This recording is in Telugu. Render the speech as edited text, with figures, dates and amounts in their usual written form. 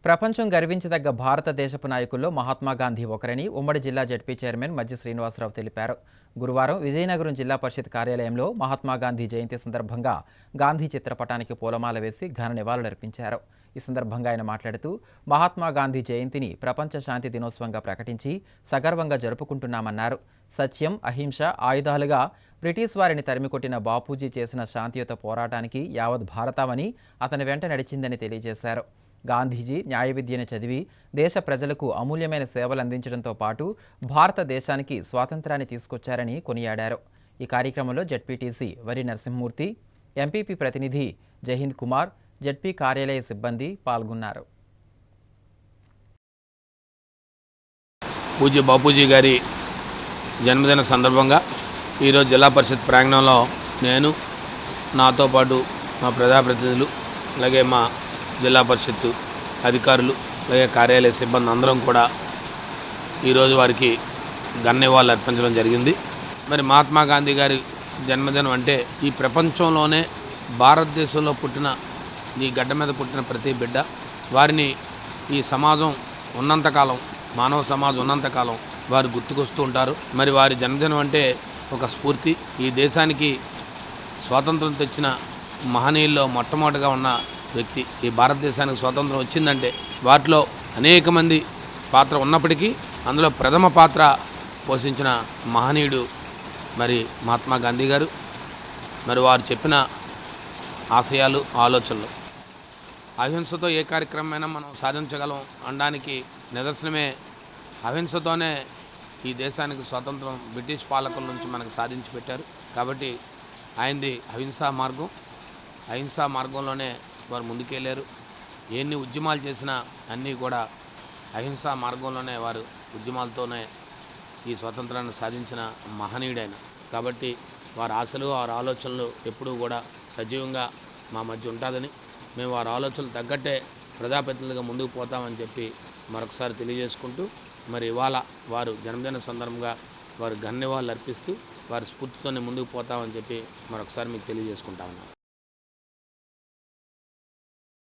ప్రపంచం గర్వించదగ్గ భారతదేశపు నాయకుల్లో మహాత్మా గాంధీ ఒకరని ఉమ్మడి జిల్లా జడ్పీ చైర్మన్ మజ్జి శ్రీనివాసరావు తెలిపారు. గురువారం విజయనగరం జిల్లా పరిషత్ కార్యాలయంలో మహాత్మా గాంధీ జయంతి సందర్భంగా గాంధీ చిత్రపటానికి పూలమాల వేసి ఘన నివాళులర్పించారు. ఈ సందర్భంగా ఆయన మాట్లాడుతూ మహాత్మా గాంధీ జయంతిని ప్రపంచ శాంతి దినోత్సవంగా ప్రకటించి సగర్వంగా జరుపుకుంటున్నామన్నారు. సత్యం, అహింస ఆయుధాలుగా బ్రిటిష్ వారిని తరిమికొట్టిన బాపూజీ చేసిన శాంతియుత పోరాటానికి యావత్ భారతావని అతని వెంట నడిచిందని తెలియజేశారు. గాంధీజీ న్యాయ విద్యను చదివి దేశ ప్రజలకు అమూల్యమైన సేవలు అందించడంతో పాటు భారతదేశానికి స్వాతంత్రాన్ని తీసుకొచ్చారని కొనియాడారు. ఈ కార్యక్రమంలో జడ్పీటీసీ వరి నరసింహమూర్తి, ఎంపీపీ ప్రతినిధి జహింద్ కుమార్, జడ్పీ కార్యాలయ సిబ్బంది పాల్గొన్నారు. పూజ్య బాపూజీ గారి జన్మదిన సందర్భంగా ఈరోజు జిల్లా పరిషత్ ప్రాంగణంలో నేను, నాతో పాటు మా ప్రజాప్రతినిధులు, అలాగే మా జిల్లా పరిషత్తు అధికారులు, అలాగే కార్యాలయ సిబ్బంది అందరం కూడా ఈరోజు వారికి ఘన నివాళులు అర్పించడం జరిగింది. మరి మహాత్మా గాంధీ గారి జన్మదినం అంటే ఈ ప్రపంచంలోనే భారతదేశంలో పుట్టిన, ఈ గడ్డ మీద పుట్టిన ప్రతి బిడ్డ, వారిని ఈ సమాజం ఉన్నంతకాలం, మానవ సమాజం ఉన్నంతకాలం వారు గుర్తుకొస్తూ ఉంటారు. మరి వారి జన్మదినం అంటే ఒక స్ఫూర్తి. ఈ దేశానికి స్వాతంత్రం తెచ్చిన మహనీయుల్లో మొట్టమొదటిగా ఉన్న వ్యక్తి. ఈ భారతదేశానికి స్వాతంత్రం వచ్చిందంటే వాటిలో అనేక మంది పాత్ర ఉన్నప్పటికీ అందులో ప్రథమ పాత్ర పోషించిన మహనీయుడు మరి మహాత్మా గాంధీ గారు. మరి వారు చెప్పిన ఆశయాలు, ఆలోచనలు, అహింసతో ఏ కార్యక్రమమైనా మనం సాధించగలం అనడానికి నిదర్శనమే. అహింసతోనే ఈ దేశానికి స్వాతంత్రం బ్రిటిష్ పాలకుల నుంచి మనకు సాధించి పెట్టారు. కాబట్టి ఆయనది అహింసా మార్గం. అహింసా మార్గంలోనే వారు ముందుకెళ్ళారు. ఎన్ని ఉద్యమాలు చేసినా అన్నీ కూడా అహింసా మార్గంలోనే వారు ఉద్యమాలతోనే ఈ స్వాతంత్రాన్ని సాధించిన మహనీయుడైన. కాబట్టి వారి ఆశలు, వారి ఆలోచనలు ఎప్పుడూ కూడా సజీవంగా మా మధ్య ఉంటుందని, మేము వారి ఆలోచనలు తగ్గట్టే ప్రజాప్రతినిధులుగా ముందుకు పోతామని చెప్పి మరొకసారి తెలియజేసుకుంటూ, మరి ఇవాళ వారు జన్మదిన సందర్భంగా వారు ఘన నివాళులు అర్పిస్తూ వారి స్ఫూర్తితోనే ముందుకు పోతామని చెప్పి మరొకసారి మీకు తెలియజేసుకుంటా ఉన్నాను.